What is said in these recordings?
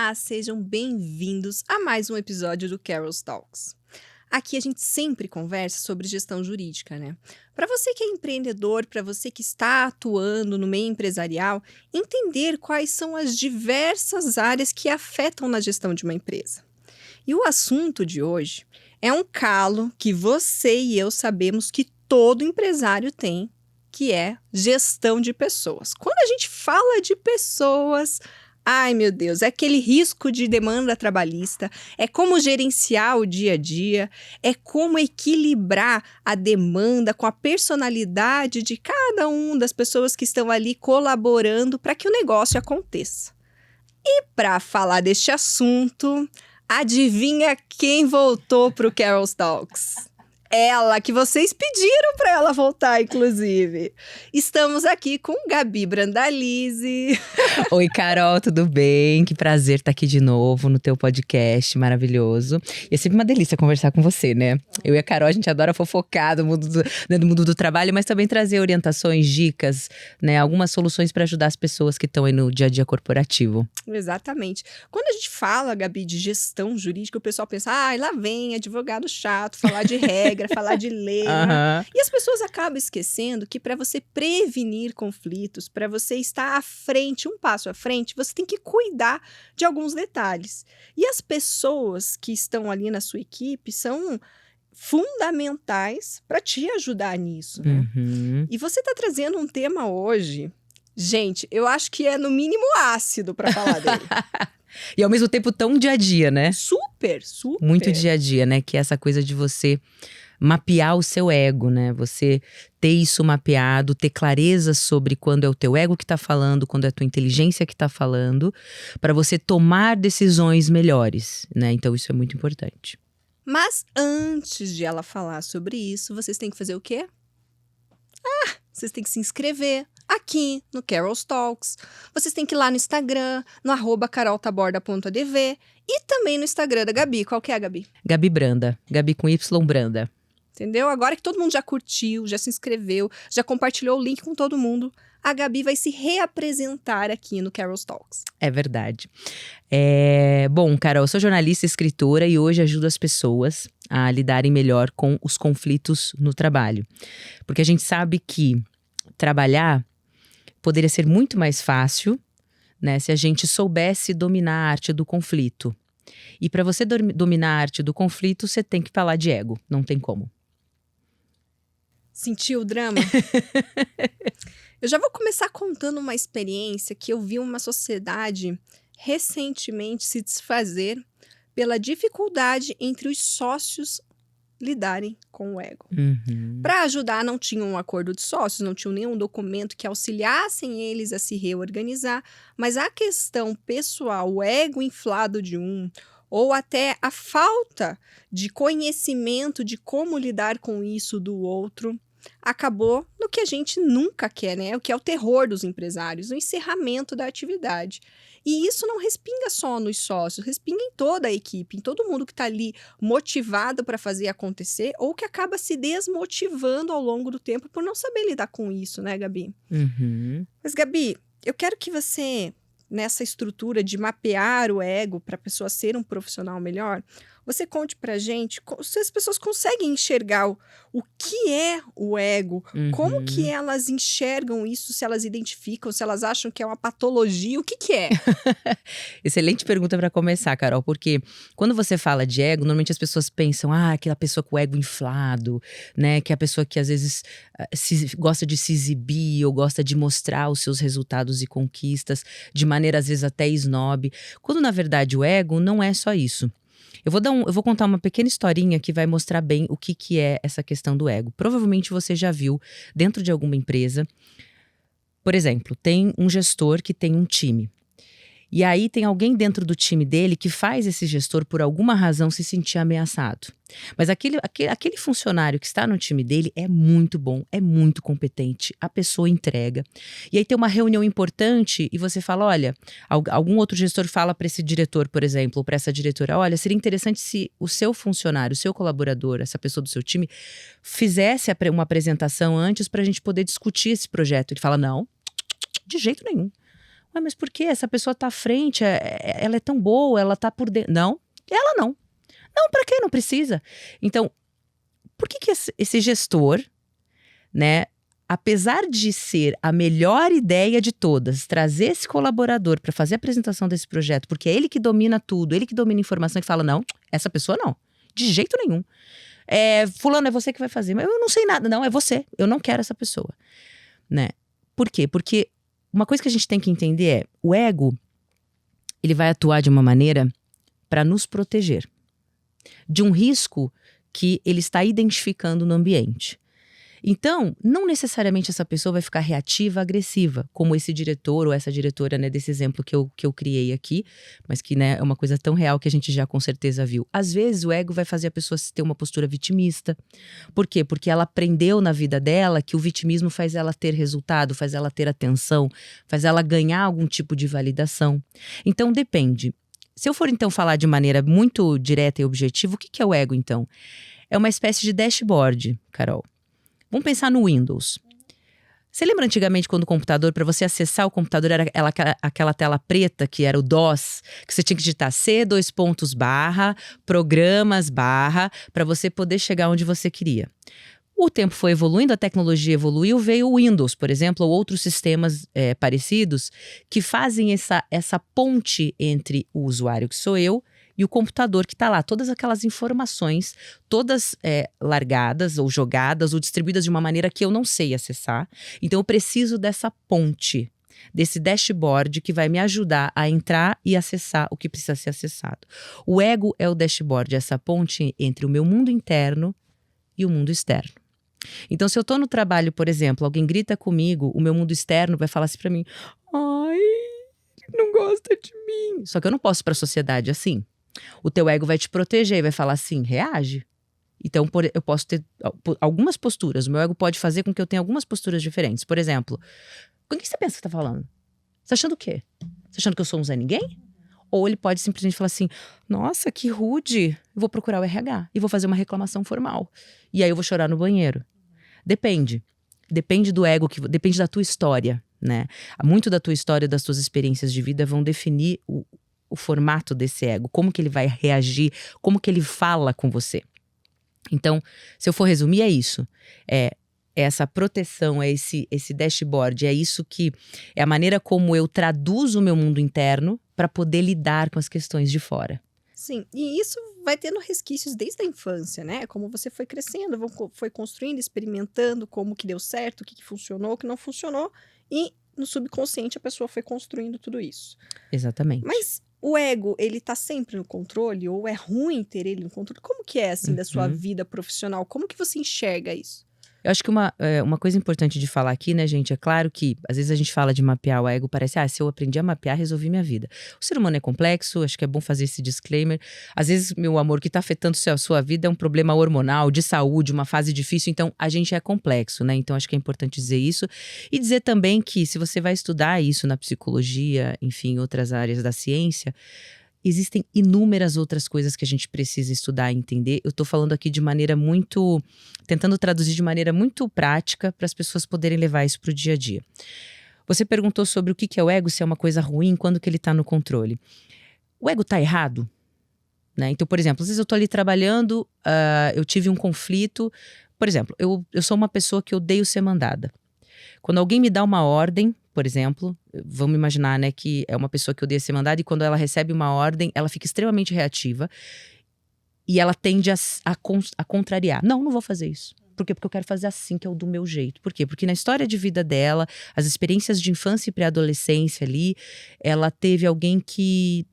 Olá, sejam bem-vindos a mais um episódio do Carol's Talks. Aqui a gente sempre conversa sobre gestão jurídica, né? Para você que é empreendedor, para você que está atuando no meio empresarial, entender quais são as diversas áreas que afetam na gestão de uma empresa. E o assunto de hoje é um calo que você e eu sabemos que todo empresário tem, que é gestão de pessoas. Quando a gente fala de pessoas, ai meu Deus, é aquele risco de demanda trabalhista, é como gerenciar o dia a dia, é como equilibrar a demanda com a personalidade de cada uma das pessoas que estão ali colaborando para que o negócio aconteça. E para falar deste assunto, adivinha quem voltou para o Carol's Talks? Ela, que vocês pediram para ela voltar, inclusive. Estamos aqui com Gabi Brandalize. Oi, Carol, tudo bem? Que prazer estar aqui de novo no teu podcast maravilhoso. E é sempre uma delícia conversar com você, né? Eu e a Carol, a gente adora fofocar do mundo do trabalho, mas também trazer orientações, dicas, né? Algumas soluções para ajudar as pessoas que estão aí no dia a dia corporativo. Exatamente. Quando a gente fala, Gabi, de gestão jurídica, o pessoal pensa, lá vem advogado chato, falar de regra, falar de lei, né? E as pessoas acabam esquecendo que para você prevenir conflitos, para você estar à frente, um passo à frente, você tem que cuidar de alguns detalhes. E as pessoas que estão ali na sua equipe são fundamentais para te ajudar nisso, né? E você está trazendo um tema hoje, gente, eu acho que é no mínimo ácido para falar dele. E ao mesmo tempo tão dia a dia, né? Super. Muito dia a dia, né? Que é essa coisa de você mapear o seu ego, né? Você ter isso mapeado, ter clareza sobre quando é o teu ego que tá falando, quando é a tua inteligência que tá falando, para você tomar decisões melhores, né? Então isso é muito importante. Mas antes de ela falar sobre isso, vocês têm que fazer o quê? Vocês têm que se inscrever aqui no Carol's Talks. Vocês têm que ir lá no Instagram, no @caroltaborda.adv e também no Instagram da Gabi. Qual que é a Gabi? Gabi Branda. Gabi com Y Branda. Entendeu? Agora que todo mundo já curtiu, já se inscreveu, já compartilhou o link com todo mundo, a Gabi vai se reapresentar aqui no Carol's Talks. É verdade. Bom, Carol, eu sou jornalista e escritora e hoje ajudo as pessoas a lidarem melhor com os conflitos no trabalho. Porque a gente sabe que trabalhar poderia ser muito mais fácil, né, se a gente soubesse dominar a arte do conflito. E para você dominar a arte do conflito, você tem que falar de ego, não tem como. Sentiu o drama? Eu já vou começar contando uma experiência que eu vi uma sociedade recentemente se desfazer pela dificuldade entre os sócios lidarem com o ego. Para ajudar, não tinham um acordo de sócios, não tinham nenhum documento que auxiliassem eles a se reorganizar, mas a questão pessoal, o ego inflado de um, ou até a falta de conhecimento de como lidar com isso do outro, acabou no que a gente nunca quer, né? O que é o terror dos empresários, o encerramento da atividade. E isso não respinga só nos sócios, respinga em toda a equipe, em todo mundo que está ali motivado para fazer acontecer ou que acaba se desmotivando ao longo do tempo por não saber lidar com isso, né, Gabi? Mas, Gabi, eu quero que você, nessa estrutura de mapear o ego para a pessoa ser um profissional melhor, você conte pra gente se as pessoas conseguem enxergar o que é o ego, como que elas enxergam isso, se elas identificam, se elas acham que é uma patologia, o que é? Excelente pergunta para começar, Carol, porque quando você fala de ego, normalmente as pessoas pensam, aquela pessoa com o ego inflado, né, que é a pessoa que às vezes gosta de se exibir ou gosta de mostrar os seus resultados e conquistas de maneira às vezes até snob, quando na verdade o ego não é só isso. Eu vou contar uma pequena historinha que vai mostrar bem o que é essa questão do ego. Provavelmente você já viu dentro de alguma empresa, por exemplo, tem um gestor que tem um time. E aí tem alguém dentro do time dele que faz esse gestor, por alguma razão, se sentir ameaçado. Mas aquele funcionário que está no time dele é muito bom, é muito competente, a pessoa entrega. E aí tem uma reunião importante e você fala, olha, algum outro gestor fala para esse diretor, por exemplo, ou para essa diretora, olha, seria interessante se o seu funcionário, o seu colaborador, essa pessoa do seu time, fizesse uma apresentação antes para a gente poder discutir esse projeto. Ele fala, não, de jeito nenhum. Ah, mas por quê? Essa pessoa tá à frente, ela é tão boa, ela tá por dentro. Não, ela não. Não, pra quê? Não precisa. Então, por que esse gestor, né, apesar de ser a melhor ideia de todas, trazer esse colaborador para fazer a apresentação desse projeto, porque é ele que domina tudo, ele que domina a informação, ele fala, não, essa pessoa não, de jeito nenhum. Fulano, é você que vai fazer. Mas eu não sei nada, não, é você. Eu não quero essa pessoa, né? Por quê? Porque uma coisa que a gente tem que entender o ego, ele vai atuar de uma maneira para nos proteger de um risco que ele está identificando no ambiente. Então, não necessariamente essa pessoa vai ficar reativa, agressiva, como esse diretor ou essa diretora, né, desse exemplo que eu criei aqui, mas que, né, é uma coisa tão real que a gente já com certeza viu. Às vezes o ego vai fazer a pessoa ter uma postura vitimista. Por quê? Porque ela aprendeu na vida dela que o vitimismo faz ela ter resultado, faz ela ter atenção, faz ela ganhar algum tipo de validação. Então, depende. Se eu for então falar de maneira muito direta e objetiva, o que é o ego então? É uma espécie de dashboard, Carol. Vamos pensar no Windows. Você lembra antigamente quando o computador, para você acessar o computador, era aquela tela preta que era o DOS, que você tinha que digitar C:/programas/, para você poder chegar onde você queria. O tempo foi evoluindo, a tecnologia evoluiu, veio o Windows, por exemplo, ou outros sistemas parecidos que fazem essa ponte entre o usuário, que sou eu, e o computador que está lá. Todas aquelas informações, todas largadas ou jogadas ou distribuídas de uma maneira que eu não sei acessar. Então eu preciso dessa ponte, desse dashboard que vai me ajudar a entrar e acessar o que precisa ser acessado. O ego é o dashboard, essa ponte entre o meu mundo interno e o mundo externo. Então, se eu estou no trabalho, por exemplo, alguém grita comigo, o meu mundo externo vai falar assim para mim: ai, não gosta de mim. Só que eu não posso ir para a sociedade assim. O teu ego vai te proteger e vai falar assim, reage. Então, eu posso ter algumas posturas. O meu ego pode fazer com que eu tenha algumas posturas diferentes. Por exemplo, com o que você pensa que você está falando? Você tá achando o quê? Você tá achando que eu sou um Zé Ninguém? Ou ele pode simplesmente falar assim, nossa, que rude. Eu vou procurar o RH e vou fazer uma reclamação formal. E aí eu vou chorar no banheiro. Depende. Depende do ego, depende da tua história, né? Muito da tua história, das tuas experiências de vida vão definir o formato desse ego, como que ele vai reagir, como que ele fala com você. Então, se eu for resumir, é isso. É essa proteção, é esse dashboard, é isso que é a maneira como eu traduzo o meu mundo interno para poder lidar com as questões de fora. Sim, e isso vai tendo resquícios desde a infância, né? Como você foi crescendo, foi construindo, experimentando como que deu certo, o que funcionou, o que não funcionou. E no subconsciente a pessoa foi construindo tudo isso. Exatamente. Mas o ego, ele tá sempre no controle? Ou é ruim ter ele no controle? Como que é, assim, da sua vida profissional? Como que você enxerga isso? Eu acho que uma coisa importante de falar aqui, né, gente, é claro que às vezes a gente fala de mapear o ego, parece, se eu aprendi a mapear, resolvi minha vida. O ser humano é complexo, acho que é bom fazer esse disclaimer. Às vezes, meu amor, o que tá afetando a sua vida é um problema hormonal, de saúde, uma fase difícil, então a gente é complexo, né? Então acho que é importante dizer isso. E dizer também que se você vai estudar isso na psicologia, enfim, em outras áreas da ciência, existem inúmeras outras coisas que a gente precisa estudar e entender. Eu tô falando aqui de maneira muito... tentando traduzir de maneira muito prática para as pessoas poderem levar isso pro dia a dia. Você perguntou sobre o que é o ego, se é uma coisa ruim, quando que ele tá no controle. O ego tá errado? Né? Então, por exemplo, às vezes eu tô ali trabalhando, eu tive um conflito. Por exemplo, eu sou uma pessoa que odeio ser mandada. Quando alguém me dá uma ordem, por exemplo, vamos imaginar, né, que é uma pessoa que odeia ser mandada e quando ela recebe uma ordem, ela fica extremamente reativa e ela tende a contrariar. Não vou fazer isso. Por quê? Porque eu quero fazer assim, que é o do meu jeito. Por quê? Porque na história de vida dela, as experiências de infância e pré-adolescência ali, ela teve alguém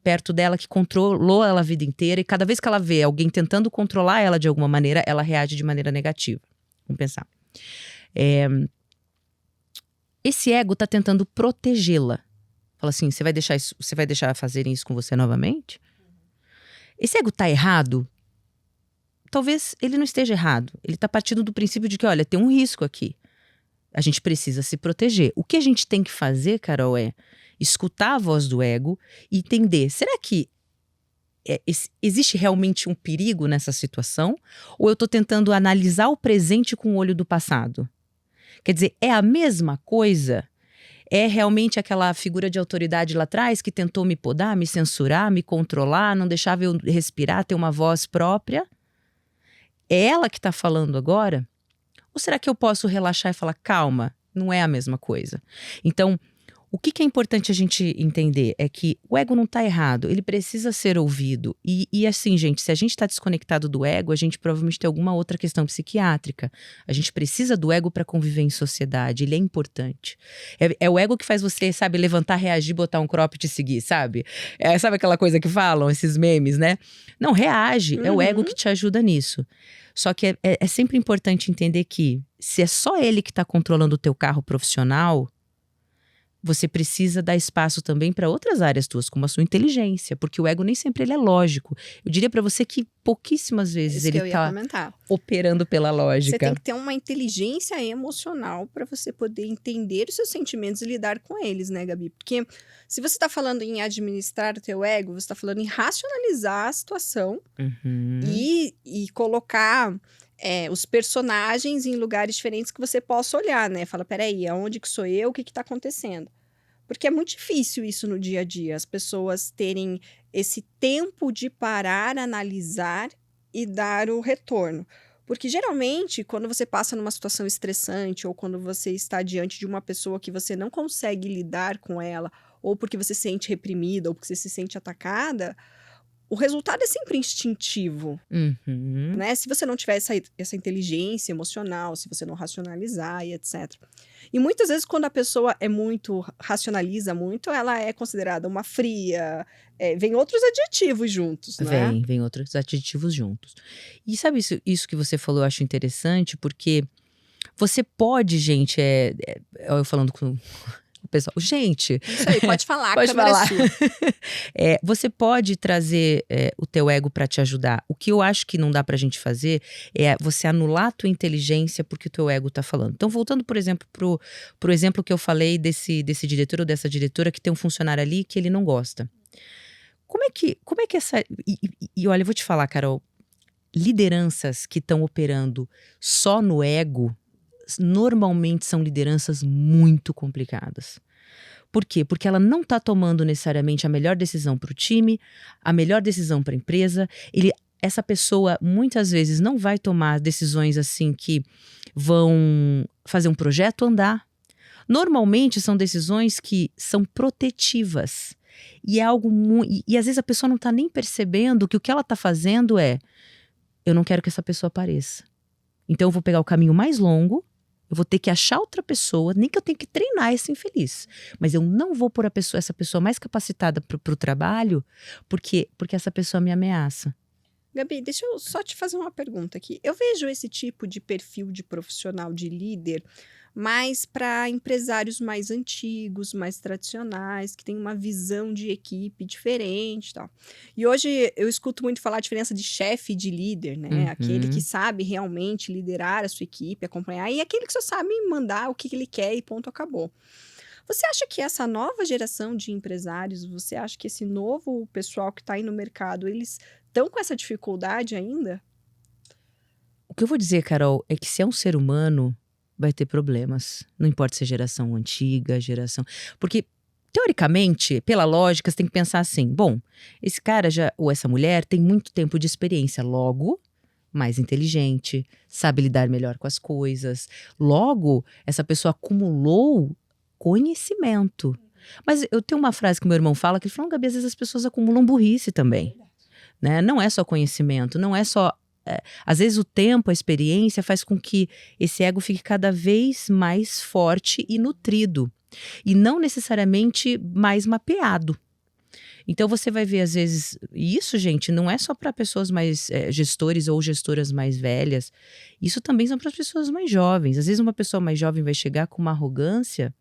perto dela, que controlou ela a vida inteira e cada vez que ela vê alguém tentando controlar ela de alguma maneira, ela reage de maneira negativa. Vamos pensar. Esse ego tá tentando protegê-la. Fala assim, você vai deixar fazerem isso com você novamente? Esse ego tá errado? Talvez ele não esteja errado. Ele tá partindo do princípio de que, olha, tem um risco aqui. A gente precisa se proteger. O que a gente tem que fazer, Carol, é escutar a voz do ego e entender, será que existe realmente um perigo nessa situação? Ou eu tô tentando analisar o presente com o olho do passado? Quer dizer, é a mesma coisa? É realmente aquela figura de autoridade lá atrás que tentou me podar, me censurar, me controlar, não deixava eu respirar, ter uma voz própria? É ela que está falando agora? Ou será que eu posso relaxar e falar, calma, não é a mesma coisa? Então, o que é importante a gente entender é que o ego não está errado, ele precisa ser ouvido. E assim, gente, se a gente está desconectado do ego, a gente provavelmente tem alguma outra questão psiquiátrica. A gente precisa do ego para conviver em sociedade, ele é importante. É o ego que faz você, sabe, levantar, reagir, botar um cropped e seguir, sabe? Sabe aquela coisa que falam, esses memes, né? Não, reage, é o ego que te ajuda nisso. Só que é sempre importante entender que se é só ele que está controlando o teu carro profissional, você precisa dar espaço também para outras áreas tuas, como a sua inteligência, porque o ego nem sempre ele é lógico. Eu diria para você que pouquíssimas vezes ele está operando pela lógica. Você tem que ter uma inteligência emocional para você poder entender os seus sentimentos e lidar com eles, né, Gabi? Porque se você está falando em administrar o teu ego, você está falando em racionalizar a situação e colocar os personagens em lugares diferentes que você possa olhar, né? Fala, peraí, aonde que sou eu? O que está acontecendo? Porque é muito difícil isso no dia a dia, as pessoas terem esse tempo de parar, analisar e dar o retorno. Porque geralmente, quando você passa numa situação estressante ou quando você está diante de uma pessoa que você não consegue lidar com ela, ou porque você se sente reprimida, ou porque você se sente atacada, o resultado é sempre instintivo, né? Se você não tiver essa inteligência emocional, se você não racionalizar e etc. E muitas vezes, quando a pessoa racionaliza muito, ela é considerada uma fria, vem outros adjetivos juntos, né? Vem outros adjetivos juntos. E sabe isso que você falou, eu acho interessante, porque você pode, gente, eu falando com o pessoal, gente... Isso aí, pode falar, pode falar. É você pode trazer o teu ego para te ajudar. O que eu acho que não dá pra gente fazer é você anular a tua inteligência porque o teu ego tá falando. Então, voltando, por exemplo, pro exemplo que eu falei desse diretor ou dessa diretora que tem um funcionário ali que ele não gosta. Como é que essa... E olha, eu vou te falar, Carol, lideranças que estão operando só no ego, normalmente são lideranças muito complicadas. Por quê? Porque ela não está tomando necessariamente a melhor decisão para o time, a melhor decisão para a empresa. Essa pessoa muitas vezes não vai tomar decisões assim que vão fazer um projeto andar. Normalmente são decisões que são protetivas. E é algo e às vezes a pessoa não está nem percebendo que o que ela está fazendo eu não quero que essa pessoa apareça. Então eu vou pegar o caminho mais longo. Eu vou ter que achar outra pessoa, nem que eu tenha que treinar esse infeliz. Mas eu não vou pôr essa pessoa mais capacitada para o trabalho, porque essa pessoa me ameaça. Gabi, deixa eu só te fazer uma pergunta aqui. Eu vejo esse tipo de perfil de profissional, de líder, mais para empresários mais antigos, mais tradicionais, que têm uma visão de equipe diferente e tal. E hoje eu escuto muito falar a diferença de chefe e de líder, né? Aquele que sabe realmente liderar a sua equipe, acompanhar, e aquele que só sabe mandar o que ele quer e ponto, acabou. Você acha que essa nova geração de empresários, você acha que esse novo pessoal que está aí no mercado, eles estão com essa dificuldade ainda? O que eu vou dizer, Carol, é que se é um ser humano, vai ter problemas. Não importa se é geração antiga, Porque, teoricamente, pela lógica, você tem que pensar assim, bom, esse cara ou essa mulher tem muito tempo de experiência, logo, mais inteligente, sabe lidar melhor com as coisas. Logo, essa pessoa acumulou conhecimento. Mas eu tenho uma frase que meu irmão fala, que ele fala, Gabi, às vezes as pessoas acumulam burrice também. Né? Não é só conhecimento, não é só... às vezes o tempo, a experiência faz com que esse ego fique cada vez mais forte e nutrido. E não necessariamente mais mapeado. Então você vai ver às vezes... E isso, gente, não é só para pessoas mais gestores ou gestoras mais velhas. Isso também são para as pessoas mais jovens. Às vezes uma pessoa mais jovem vai chegar com uma arrogância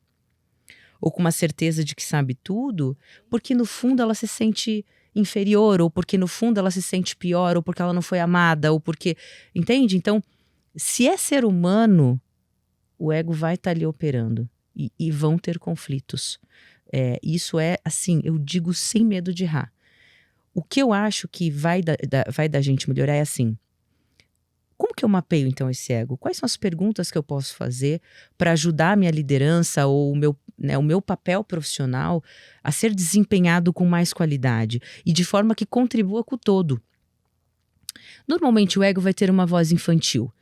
ou com uma certeza de que sabe tudo, porque no fundo ela se sente inferior, ou porque no fundo ela se sente pior, ou porque ela não foi amada, ou porque... Entende? Então, se é ser humano, o ego vai estar ali operando. E vão ter conflitos. Isso é, assim, eu digo sem medo de errar. O que eu acho que vai da gente melhorar é assim... Como que eu mapeio então esse ego? Quais são as perguntas que eu posso fazer para ajudar a minha liderança ou o meu papel profissional a ser desempenhado com mais qualidade e de forma que contribua com o todo? Normalmente o ego vai ter uma voz infantil.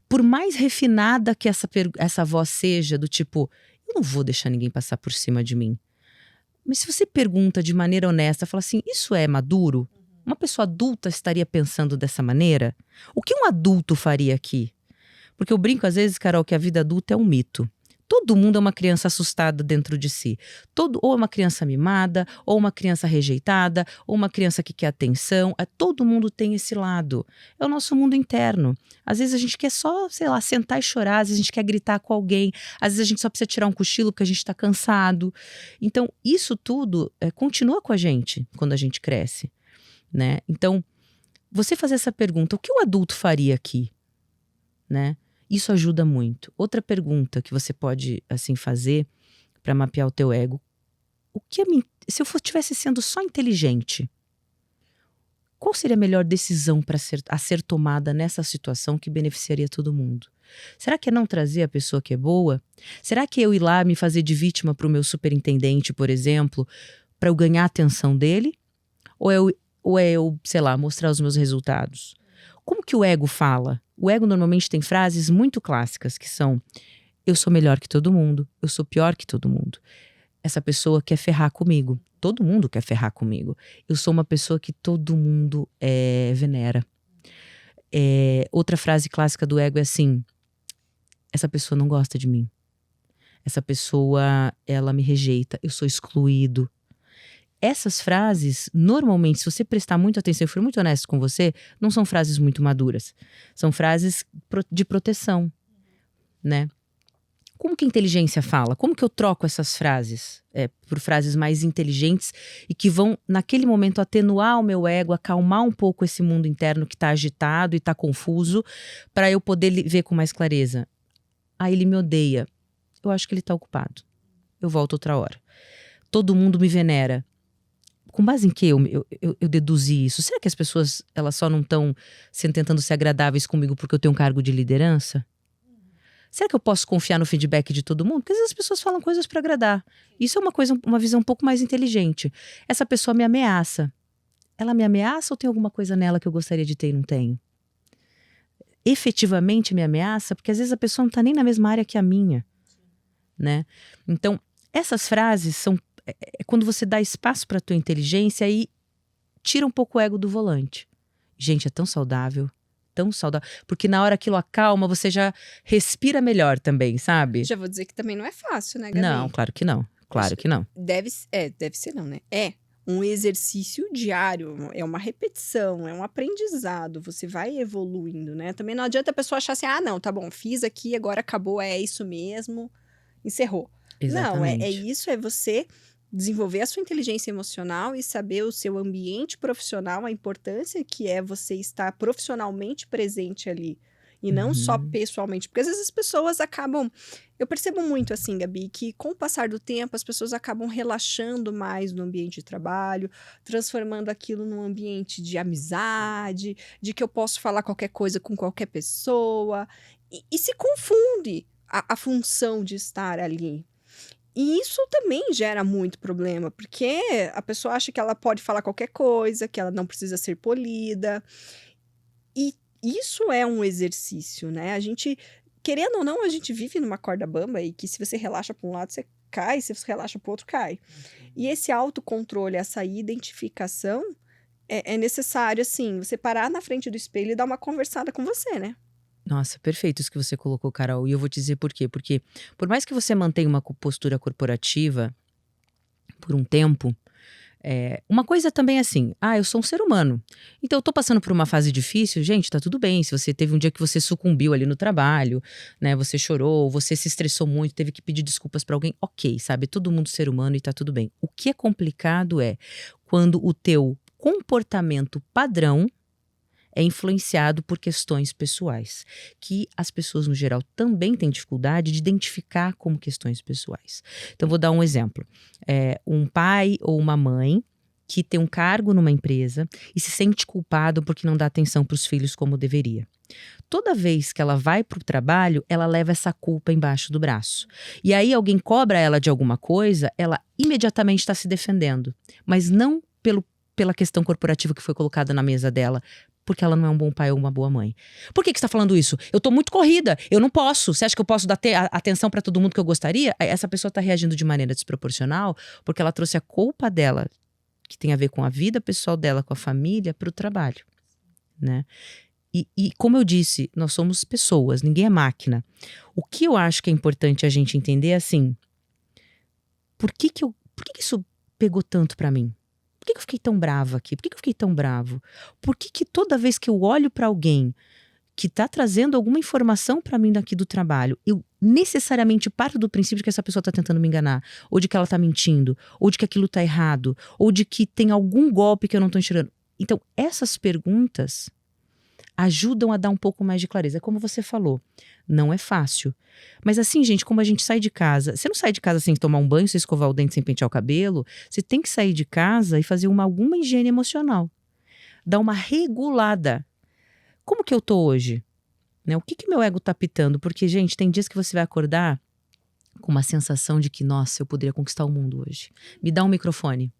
Por mais refinada que essa voz seja, do tipo, eu não vou deixar ninguém passar por cima de mim. Mas se você pergunta de maneira honesta, fala assim, isso é maduro? Uma pessoa adulta estaria pensando dessa maneira? O que um adulto faria aqui? Porque eu brinco às vezes, Carol, que a vida adulta é um mito. Todo mundo é uma criança assustada dentro de si. Ou é uma criança mimada, ou uma criança rejeitada, ou uma criança que quer atenção. Todo mundo tem esse lado. É o nosso mundo interno. Às vezes a gente quer só, sei lá, sentar e chorar. Às vezes a gente quer gritar com alguém. Às vezes a gente só precisa tirar um cochilo porque a gente está cansado. Então, isso tudo continua com a gente quando a gente cresce, né? Então, você fazer essa pergunta, o que o adulto faria aqui, né? Isso ajuda muito. Outra pergunta que você pode assim fazer para mapear o teu ego: se eu estivesse sendo só inteligente, qual seria a melhor decisão a ser tomada nessa situação que beneficiaria todo mundo? Será que é não trazer a pessoa que é boa? Será que eu ir lá me fazer de vítima para o meu superintendente, por exemplo, para eu ganhar a atenção dele? Ou é eu, sei lá, mostrar os meus resultados? Como que o ego fala? O ego normalmente tem frases muito clássicas que são: eu sou melhor que todo mundo, eu sou pior que todo mundo. Essa pessoa quer ferrar comigo, todo mundo quer ferrar comigo. Eu sou uma pessoa que todo mundo venera. Outra frase clássica do ego é assim: essa pessoa não gosta de mim. Essa pessoa, ela me rejeita, eu sou excluído. Essas frases, normalmente, se você prestar muita atenção e for muito honesto com você, não são frases muito maduras. São frases de proteção, né? Como que a inteligência fala? Como que eu troco essas frases por frases mais inteligentes e que vão, naquele momento, atenuar o meu ego, acalmar um pouco esse mundo interno que está agitado e está confuso, para eu poder ver com mais clareza? Ele me odeia. Eu acho que ele está ocupado. Eu volto outra hora. Todo mundo me venera. Com base em que eu deduzi isso? Será que as pessoas elas só não estão tentando ser agradáveis comigo porque eu tenho um cargo de liderança? Será que eu posso confiar no feedback de todo mundo? Porque às vezes as pessoas falam coisas para agradar. Isso é uma visão um pouco mais inteligente. Essa pessoa me ameaça. Ela me ameaça ou tem alguma coisa nela que eu gostaria de ter e não tenho? Efetivamente me ameaça, porque às vezes a pessoa não está nem na mesma área que a minha, né? Então, essas frases são quando você dá espaço para a tua inteligência e tira um pouco o ego do volante. Gente, é tão saudável, porque na hora aquilo acalma, você já respira melhor também, sabe? Já vou dizer que também não é fácil, né, Gabi? Não, claro que não. Claro que não. Deve ser não, né? É um exercício diário, é uma repetição, é um aprendizado, você vai evoluindo, né? Também não adianta a pessoa achar assim, não, tá bom, fiz aqui, agora acabou, é isso mesmo, encerrou. Exatamente. Não, é isso, é você desenvolver a sua inteligência emocional e saber o seu ambiente profissional, a importância que é você estar profissionalmente presente ali. E não só pessoalmente. Porque às vezes as pessoas acabam... Eu percebo muito assim, Gabi, que com o passar do tempo as pessoas acabam relaxando mais no ambiente de trabalho, transformando aquilo num ambiente de amizade, de que eu posso falar qualquer coisa com qualquer pessoa. E se confunde a função de estar ali. E isso também gera muito problema, porque a pessoa acha que ela pode falar qualquer coisa, que ela não precisa ser polida. E isso é um exercício, né? A gente, querendo ou não, a gente vive numa corda bamba e que se você relaxa para um lado, você cai, se você relaxa para o outro, cai. E esse autocontrole, essa identificação é necessário, assim, você parar na frente do espelho e dar uma conversada com você, né? Nossa, perfeito isso que você colocou, Carol. E eu vou te dizer por quê. Porque por mais que você mantenha uma postura corporativa por um tempo, uma coisa também é assim, eu sou um ser humano. Então eu tô passando por uma fase difícil, gente, tá tudo bem. Se você teve um dia que você sucumbiu ali no trabalho, né, você chorou, você se estressou muito, teve que pedir desculpas pra alguém, ok, sabe? Todo mundo ser humano e tá tudo bem. O que é complicado é quando o teu comportamento padrão é influenciado por questões pessoais, que as pessoas no geral também têm dificuldade de identificar como questões pessoais. Então vou dar um exemplo. Um pai ou uma mãe que tem um cargo numa empresa e se sente culpado porque não dá atenção para os filhos como deveria. Toda vez que ela vai para o trabalho, ela leva essa culpa embaixo do braço. E aí alguém cobra ela de alguma coisa, ela imediatamente está se defendendo. Mas não pela questão corporativa que foi colocada na mesa dela, porque ela não é um bom pai ou uma boa mãe. Por que você está falando isso? Eu tô muito corrida, eu não posso. Você acha que eu posso dar atenção para todo mundo que eu gostaria? Essa pessoa está reagindo de maneira desproporcional porque ela trouxe a culpa dela, que tem a ver com a vida pessoal dela, com a família, para o trabalho, né? E como eu disse, nós somos pessoas, ninguém é máquina. O que eu acho que é importante a gente entender é assim, por que isso pegou tanto pra mim? Por que eu fiquei tão brava aqui? Por que eu fiquei tão bravo? Por que toda vez que eu olho pra alguém que tá trazendo alguma informação pra mim daqui do trabalho, eu necessariamente parto do princípio de que essa pessoa tá tentando me enganar, ou de que ela tá mentindo, ou de que aquilo tá errado, ou de que tem algum golpe que eu não tô enxergando. Então, essas perguntas ajudam a dar um pouco mais de clareza. Como você falou, não é fácil. Mas assim, gente, como a gente sai de casa, você não sai de casa sem tomar um banho, sem escovar o dente, sem pentear o cabelo. Você tem que sair de casa e fazer alguma higiene emocional. Dar uma regulada. Como que eu tô hoje? Né? O que meu ego tá pitando? Porque, gente, tem dias que você vai acordar com uma sensação de que, nossa, eu poderia conquistar o mundo hoje. Me dá um microfone.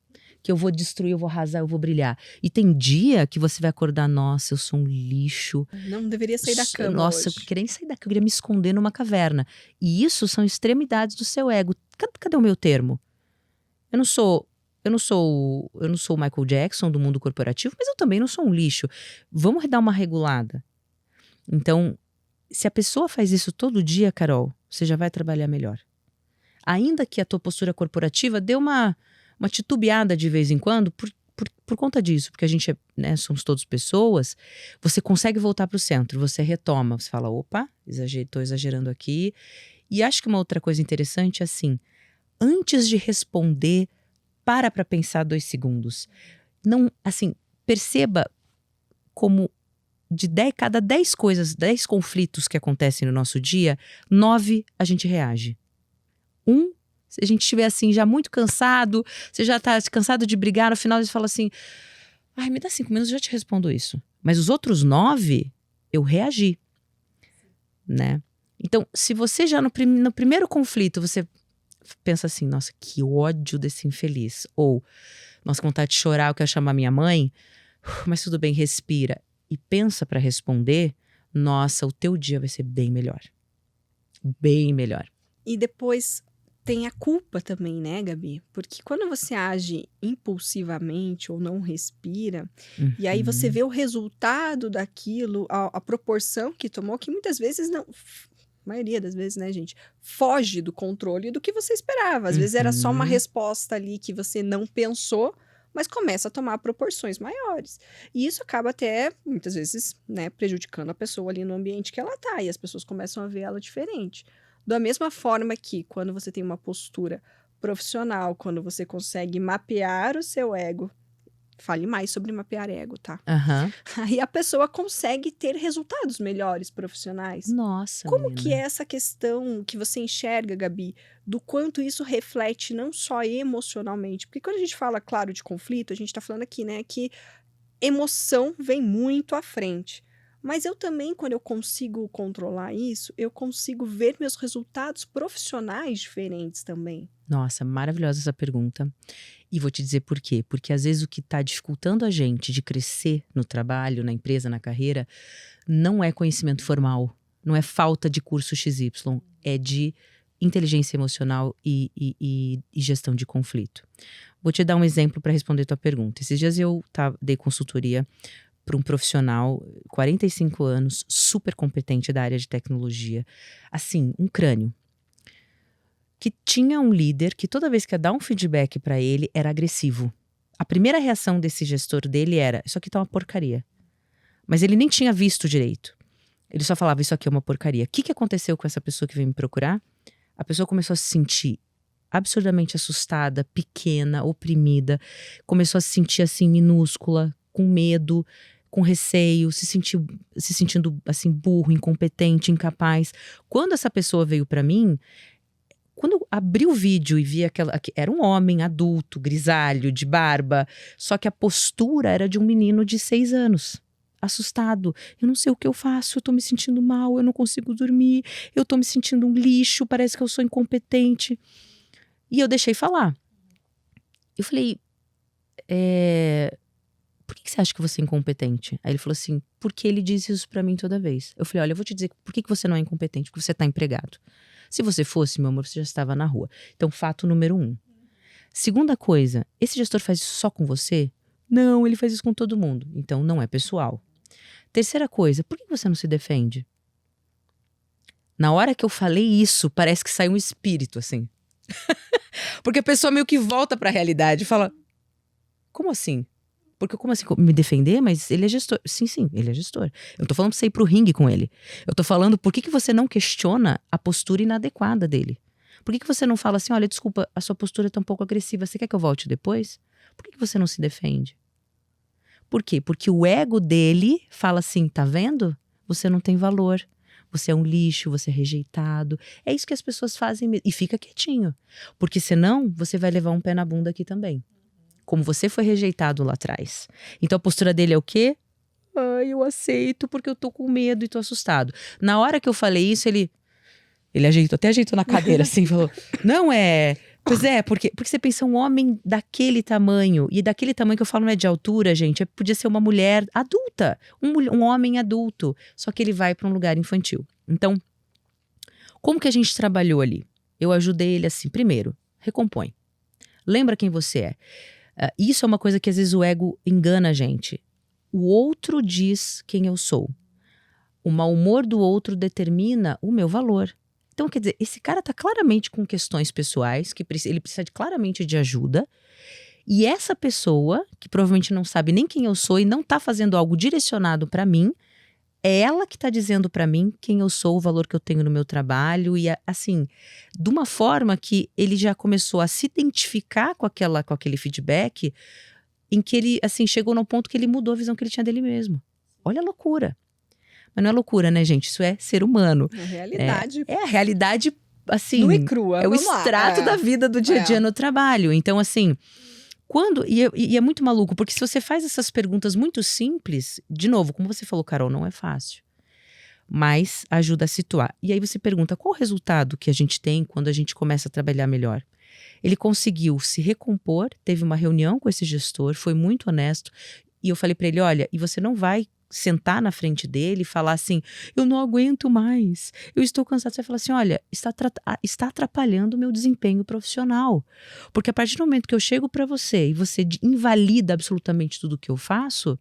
Que eu vou destruir, eu vou arrasar, eu vou brilhar. E tem dia que você vai acordar, nossa, eu sou um lixo. Não deveria sair da cama nossa, hoje. eu queria nem sair daqui, eu queria me esconder numa caverna. E isso são extremidades do seu ego. Cadê o meu termo? Eu não sou o Michael Jackson do mundo corporativo, mas eu também não sou um lixo. Vamos dar uma regulada. Então, se a pessoa faz isso todo dia, Carol, você já vai trabalhar melhor. Ainda que a tua postura corporativa dê uma titubeada de vez em quando, por conta disso, porque a gente somos todos pessoas, você consegue voltar para o centro, você retoma, você fala, opa, tô exagerando aqui. E acho que uma outra coisa interessante é assim, antes de responder, para pensar 2 segundos. Não, assim, perceba como cada 10 coisas, 10 conflitos que acontecem no nosso dia, 9 a gente reage. Se a gente estiver assim, já muito cansado, você já tá cansado de brigar, no final você fala assim, ai, me dá 5 minutos, eu já te respondo isso. Mas os outros 9, eu reagi, né? Então, se você já no primeiro conflito, você pensa assim, nossa, que ódio desse infeliz. Ou, nossa, com vontade de chorar, eu quero chamar minha mãe, mas tudo bem, respira. E pensa pra responder, nossa, o teu dia vai ser bem melhor. Bem melhor. E depois tem a culpa também, né, Gabi? Porque quando você age impulsivamente ou não respira, e aí você vê o resultado daquilo, a proporção que tomou, que muitas vezes não, maioria das vezes, né, gente, foge do controle do que você esperava. Às vezes era só uma resposta ali que você não pensou, mas começa a tomar proporções maiores. E isso acaba até, muitas vezes, né, prejudicando a pessoa ali no ambiente que ela tá, e as pessoas começam a ver ela diferente. Da mesma forma que quando você tem uma postura profissional, quando você consegue mapear o seu ego, fale mais sobre mapear ego, tá? Aí a pessoa consegue ter resultados melhores profissionais. Nossa, Como menina. que é essa questão que você enxerga, Gabi, do quanto isso reflete não só emocionalmente? Porque quando a gente fala, claro, de conflito, a gente tá falando aqui, né, que emoção vem muito à frente. Mas eu também, quando eu consigo controlar isso, eu consigo ver meus resultados profissionais diferentes também. Nossa, maravilhosa essa pergunta. E vou te dizer por quê. Porque às vezes o que está dificultando a gente de crescer no trabalho, na empresa, na carreira, não é conhecimento formal, não é falta de curso XY, é de inteligência emocional e gestão de conflito. Vou te dar um exemplo para responder tua pergunta. Esses dias eu dei consultoria para um profissional, 45 anos, super competente da área de tecnologia. Assim, um crânio. Que tinha um líder que toda vez que ia dar um feedback para ele, era agressivo. A primeira reação desse gestor dele era, isso aqui tá uma porcaria. Mas ele nem tinha visto direito. Ele só falava, isso aqui é uma porcaria. O que aconteceu com essa pessoa que veio me procurar? A pessoa começou a se sentir absurdamente assustada, pequena, oprimida. Começou a se sentir assim, minúscula, com medo, com receio, se sentindo assim burro, incompetente, incapaz. Quando essa pessoa veio para mim, quando eu abri o vídeo e vi era um homem adulto, grisalho, de barba, só que a postura era de um menino de 6 anos. Assustado, eu não sei o que eu faço, eu tô me sentindo mal, eu não consigo dormir, eu tô me sentindo um lixo, parece que eu sou incompetente. E eu deixei falar. Eu falei, por que você acha que você é incompetente? Aí ele falou assim, porque ele diz isso pra mim toda vez. Eu falei, olha, eu vou te dizer por que você não é incompetente, porque você tá empregado. Se você fosse, meu amor, você já estava na rua. Então, fato número 1. Segunda coisa, esse gestor faz isso só com você? Não, ele faz isso com todo mundo. Então, não é pessoal. Terceira coisa, por que você não se defende? Na hora que eu falei isso, parece que sai um espírito, assim. Porque a pessoa meio que volta pra realidade e fala, como assim? Porque como assim? Me defender? Mas ele é gestor. Sim, ele é gestor. Eu não tô falando pra você ir pro ringue com ele. Eu tô falando por que você não questiona a postura inadequada dele? Por que você não fala assim, olha, desculpa, a sua postura tá um pouco agressiva, você quer que eu volte depois? Por que você não se defende? Por quê? Porque o ego dele fala assim, tá vendo? Você não tem valor. Você é um lixo, você é rejeitado. É isso que as pessoas fazem mesmo. E fica quietinho. Porque senão, você vai levar um pé na bunda aqui também. Como você foi rejeitado lá atrás. Então a postura dele é o quê? Ai, eu aceito porque eu tô com medo e tô assustado. Na hora que eu falei isso, ele até ajeitou na cadeira assim, falou, não pois é, porque você pensa um homem daquele tamanho, e daquele tamanho que eu falo não é de altura, gente, podia ser uma mulher adulta, um homem adulto, só que ele vai para um lugar infantil. Então, como que a gente trabalhou ali? Eu ajudei ele assim, primeiro, recompõe. Lembra quem você é. Isso é uma coisa que às vezes o ego engana a gente. O outro diz quem eu sou. O mau humor do outro determina o meu valor. Então, quer dizer, esse cara tá claramente com questões pessoais, que ele precisa claramente de ajuda. E essa pessoa, que provavelmente não sabe nem quem eu sou e não tá fazendo algo direcionado pra mim, é ela que tá dizendo pra mim quem eu sou, o valor que eu tenho no meu trabalho. E assim, de uma forma que ele já começou a se identificar com aquele feedback, em que ele, assim, chegou num ponto que ele mudou a visão que ele tinha dele mesmo. Olha a loucura. Mas não é loucura, né, gente? Isso é ser humano. É a realidade. É a realidade, assim... Nua e crua. É o extrato da vida do dia a dia no trabalho. Então, assim, e é muito maluco, porque se você faz essas perguntas muito simples, de novo, como você falou, Carol, não é fácil. Mas ajuda a situar. E aí você pergunta, qual o resultado que a gente tem quando a gente começa a trabalhar melhor? Ele conseguiu se recompor, teve uma reunião com esse gestor, foi muito honesto. E eu falei para ele, olha, e você não vai sentar na frente dele e falar assim, eu não aguento mais, eu estou cansado. Você vai falar assim, olha, está atrapalhando o meu desempenho profissional. Porque a partir do momento que eu chego para você e você invalida absolutamente tudo que eu faço,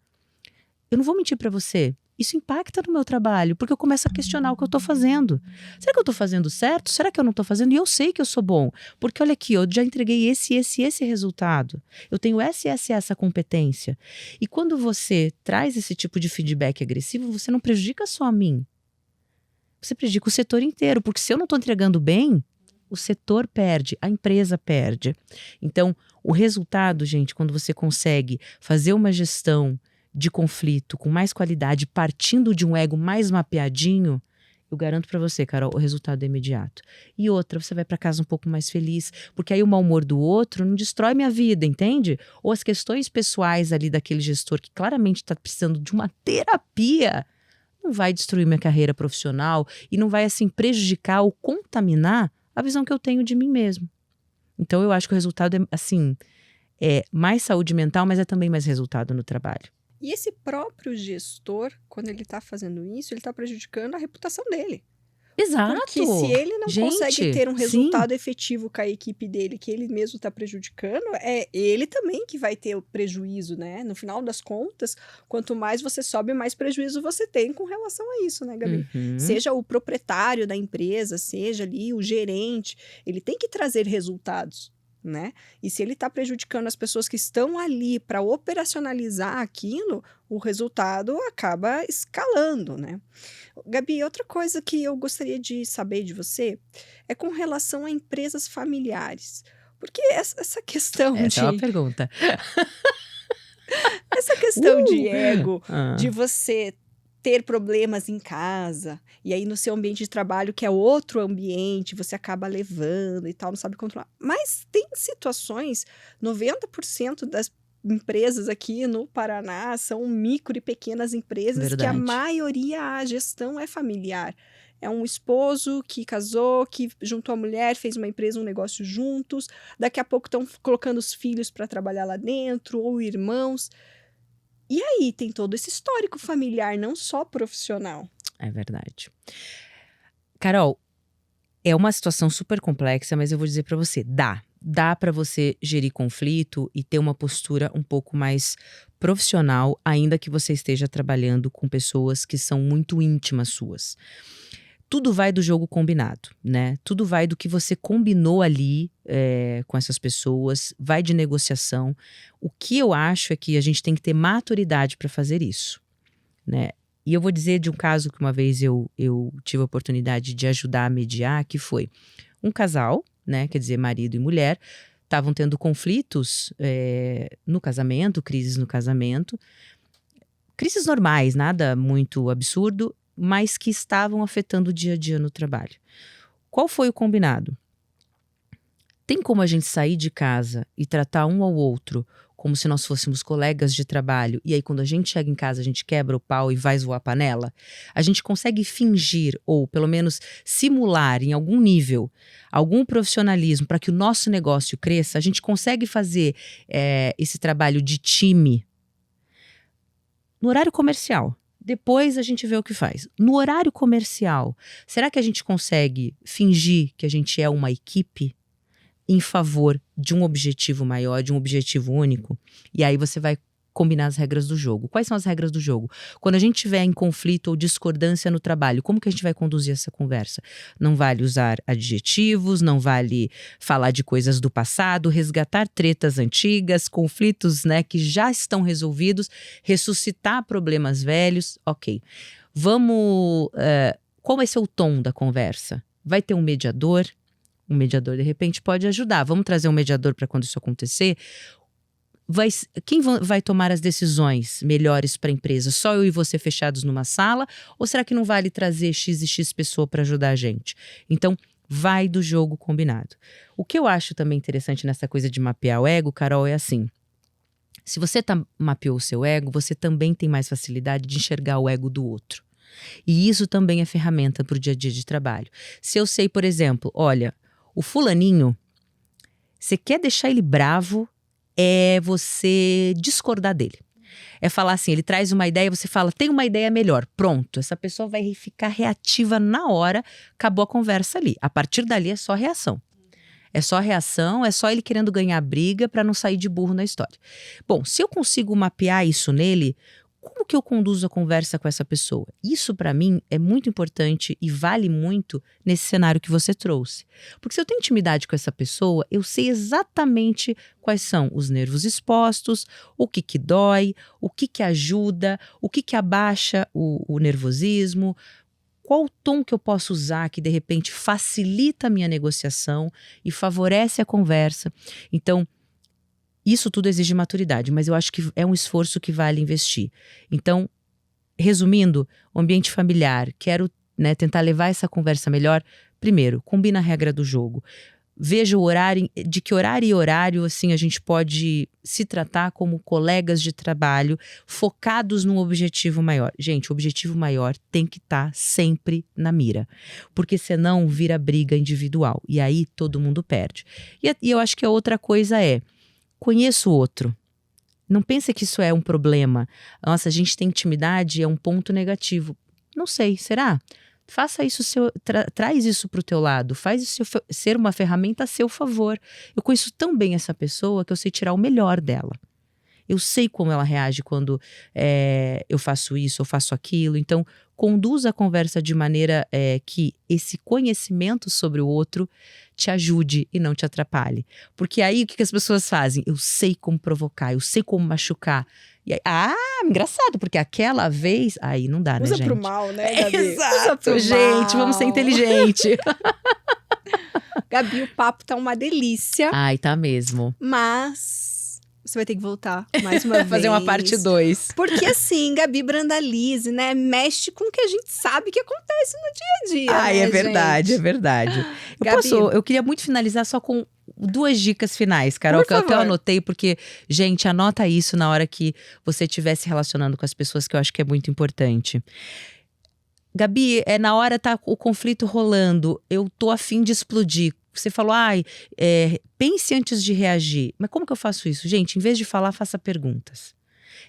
eu não vou mentir para você. Isso impacta no meu trabalho, porque eu começo a questionar o que eu estou fazendo. Será que eu estou fazendo certo? Será que eu não estou fazendo? E eu sei que eu sou bom, porque olha aqui, eu já entreguei esse resultado. Eu tenho essa competência. E quando você traz esse tipo de feedback agressivo, você não prejudica só a mim. Você prejudica o setor inteiro, porque se eu não estou entregando bem, o setor perde, a empresa perde. Então, o resultado, gente, quando você consegue fazer uma gestão de conflito com mais qualidade, partindo de um ego mais mapeadinho, eu garanto pra você, Carol, o resultado é imediato. E outra, você vai pra casa um pouco mais feliz, porque aí o mau humor do outro não destrói minha vida, entende? Ou as questões pessoais ali daquele gestor que claramente tá precisando de uma terapia, não vai destruir minha carreira profissional e não vai, assim, prejudicar ou contaminar a visão que eu tenho de mim mesmo. Então, eu acho que o resultado é, assim, é mais saúde mental, mas é também mais resultado no trabalho. E esse próprio gestor, quando ele está fazendo isso, ele está prejudicando a reputação dele. Exato. Porque se ele não consegue ter um resultado sim. efetivo com a equipe dele, que ele mesmo está prejudicando, é ele também que vai ter o prejuízo, né? No final das contas, quanto mais você sobe, mais prejuízo você tem com relação a isso, né, Gabi? Uhum. Seja o proprietário da empresa, seja ali o gerente, ele tem que trazer resultados, né? E se ele está prejudicando as pessoas que estão ali para operacionalizar aquilo, o resultado acaba escalando, né? Gabi, outra coisa que eu gostaria de saber de você é com relação a empresas familiares. Porque essa questão Essa é uma pergunta. Essa questão de ego, de você ter problemas em casa. E aí, no seu ambiente de trabalho, que é outro ambiente, você acaba levando e tal, não sabe controlar. Mas tem situações, 90% das empresas aqui no Paraná são micro e pequenas empresas que a Verdade. maioria, a gestão é familiar. É um esposo que casou, que juntou a mulher, fez uma empresa, um negócio juntos. Daqui a pouco estão colocando os filhos para trabalhar lá dentro, ou irmãos. E aí tem todo esse histórico familiar, não só profissional. É verdade. Carol, é uma situação super complexa, mas eu vou dizer pra você, dá para você gerir conflito e ter uma postura um pouco mais profissional, ainda que você esteja trabalhando com pessoas que são muito íntimas suas. Tudo vai do jogo combinado, né? Tudo vai do que você combinou ali com essas pessoas, vai de negociação. O que eu acho é que a gente tem que ter maturidade para fazer isso, né? E eu vou dizer de um caso que uma vez eu tive a oportunidade de ajudar a mediar, que foi um casal, né? Quer dizer, marido e mulher, estavam tendo conflitos no casamento, crises no casamento. Crises normais, nada muito absurdo, mas que estavam afetando o dia a dia no trabalho. Qual foi o combinado? Tem como a gente sair de casa e tratar um ao outro como se nós fôssemos colegas de trabalho, e aí quando a gente chega em casa a gente quebra o pau e vai zoar a panela? A gente consegue fingir, ou pelo menos simular em algum nível, algum profissionalismo para que o nosso negócio cresça? A gente consegue fazer esse trabalho de time no horário comercial. Depois a gente vê o que faz. No horário comercial, será que a gente consegue fingir que a gente é uma equipe em favor de um objetivo maior, de um objetivo único? E aí você vai combinar as regras do jogo. Quais são as regras do jogo? Quando a gente estiver em conflito ou discordância no trabalho, como que a gente vai conduzir essa conversa? Não vale usar adjetivos, não vale falar de coisas do passado, resgatar tretas antigas, conflitos, né, que já estão resolvidos, ressuscitar problemas velhos. Ok. Vamos... qual vai ser o tom da conversa? Vai ter um mediador? Um mediador, de repente, pode ajudar. Vamos trazer um mediador para quando isso acontecer? Quem vai tomar as decisões melhores para a empresa? Só eu e você fechados numa sala? Ou será que não vale trazer X e X pessoa para ajudar a gente? Então, vai do jogo combinado. O que eu acho também interessante nessa coisa de mapear o ego, Carol, é assim. Se você mapeou o seu ego, você também tem mais facilidade de enxergar o ego do outro. E isso também é ferramenta para o dia a dia de trabalho. Se eu sei, por exemplo, olha, o fulaninho, você quer deixar ele bravo, é você discordar dele. É falar assim, ele traz uma ideia, você fala, tem uma ideia melhor. Pronto, essa pessoa vai ficar reativa na hora, acabou a conversa ali. A partir dali é só reação. É só reação, é só ele querendo ganhar briga para não sair de burro na história. Bom, se eu consigo mapear isso nele, como que eu conduzo a conversa com essa pessoa? Isso para mim é muito importante e vale muito nesse cenário que você trouxe. Porque se eu tenho intimidade com essa pessoa, eu sei exatamente quais são os nervos expostos, o que dói, o que ajuda, o que abaixa o nervosismo, qual o tom que eu posso usar que de repente facilita a minha negociação e favorece a conversa. Então, isso tudo exige maturidade, mas eu acho que é um esforço que vale investir. Então, resumindo, o ambiente familiar, quero, né, tentar levar essa conversa melhor. Primeiro, combina a regra do jogo. Veja o horário, de que horário e horário assim, a gente pode se tratar como colegas de trabalho focados num objetivo maior. Gente, o objetivo maior tem que estar sempre na mira, porque senão vira briga individual e aí todo mundo perde. E eu acho que a outra coisa é, conheça o outro. Não pense que isso é um problema. Nossa, a gente tem intimidade, é um ponto negativo. Não sei, será? Faça isso, traz isso para o teu lado. Faz isso ser uma ferramenta a seu favor. Eu conheço tão bem essa pessoa que eu sei tirar o melhor dela. Eu sei como ela reage quando eu faço isso, eu faço aquilo. Então, conduza a conversa de maneira que esse conhecimento sobre o outro te ajude e não te atrapalhe. Porque aí, o que as pessoas fazem? Eu sei como provocar, eu sei como machucar. E aí, engraçado, porque aquela vez... Aí não dá, né, gente? Usa pro mal, né, Gabi? Exato, gente, vamos ser inteligentes. Gabi, o papo tá uma delícia. Ai, tá mesmo. Mas Você vai ter que voltar mais uma vez. Fazer uma parte 2. Porque assim, Gabi Brandalize, né, mexe com o que a gente sabe que acontece no dia a dia, Ai, né, é verdade, gente? é verdade. Gabi. Eu queria muito finalizar só com 2 dicas finais, Carol, Por que eu até favor. anotei, porque, gente, anota isso na hora que você estiver se relacionando com as pessoas, que eu acho que é muito importante. Gabi, na hora tá o conflito rolando, eu tô a fim de explodir. Você falou, pense antes de reagir. Mas como que eu faço isso? Gente, em vez de falar, faça perguntas.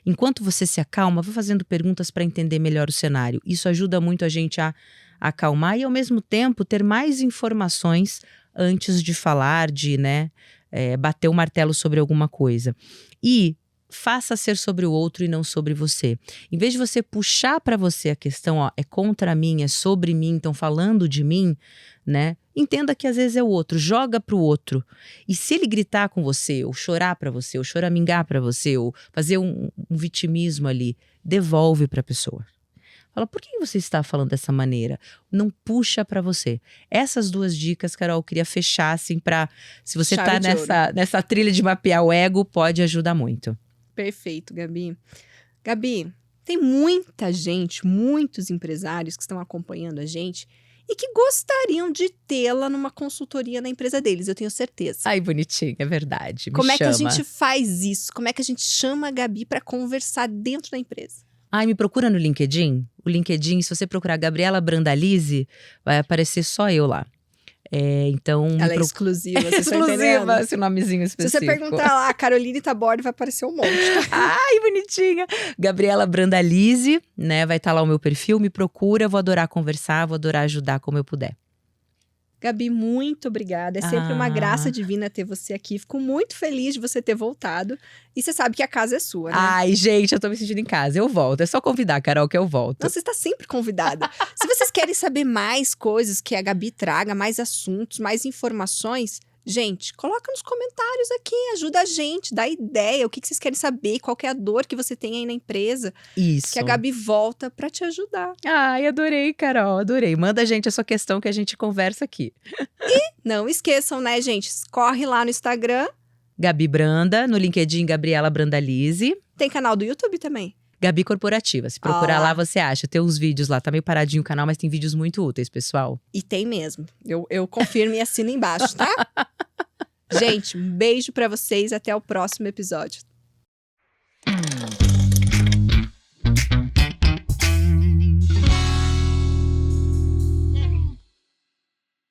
Enquanto você se acalma, vá fazendo perguntas para entender melhor o cenário. Isso ajuda muito a gente a acalmar e, ao mesmo tempo, ter mais informações antes de falar, de bater o martelo sobre alguma coisa. E faça ser sobre o outro e não sobre você. Em vez de você puxar para você a questão, é contra mim, é sobre mim, estão falando de mim, né? Entenda que às vezes é o outro, joga pro outro. E se ele gritar com você, ou chorar para você, ou choramingar para você, ou fazer um vitimismo ali, devolve para a pessoa. Fala, por que você está falando dessa maneira? Não puxa para você. Essas 2 dicas, Carol, eu queria fechar assim para, se você Chave tá nessa trilha de mapear o ego, pode ajudar muito. Perfeito, Gabi. Gabi, tem muita gente, muitos empresários que estão acompanhando a gente e que gostariam de tê-la numa consultoria na empresa deles, eu tenho certeza. Ai, bonitinha, é verdade. Como é que a gente faz isso? Como é que a gente chama a Gabi para conversar dentro da empresa? Ai, me procura no LinkedIn. O LinkedIn, se você procurar Gabriela Brandalize, vai aparecer só eu lá. Então, ela é exclusiva, você está exclusiva, entendendo? esse nomezinho específico. Se você perguntar lá, Caroline Taborda, vai aparecer um monte. Ai, bonitinha! Gabriela Brandalize, né? Vai estar lá o meu perfil, me procura, eu vou adorar conversar, vou adorar ajudar como eu puder. Gabi, muito obrigada. É sempre uma graça divina ter você aqui. Fico muito feliz de você ter voltado. E você sabe que a casa é sua, né? Ai, gente, eu tô me sentindo em casa. Eu volto. É só convidar, Carol, que eu volto. Não, você está sempre convidada. Se vocês querem saber mais coisas que a Gabi traga, mais assuntos, mais informações, gente, coloca nos comentários aqui, ajuda a gente, dá ideia, o que vocês querem saber, qual que é a dor que você tem aí na empresa. Isso. Que a Gabi volta pra te ajudar. Ai, adorei, Carol, adorei. Manda a gente a sua questão que a gente conversa aqui. E não esqueçam, né, gente? Corre lá no Instagram. Gabi Branda, no LinkedIn, Gabriela Brandalize. Tem canal do YouTube também. Gabi Corporativa. Se procurar lá, você acha. Tem uns vídeos lá. Tá meio paradinho o canal, mas tem vídeos muito úteis, pessoal. E tem mesmo. Eu confirmo e assino embaixo, tá? Gente, um beijo pra vocês. Até o próximo episódio.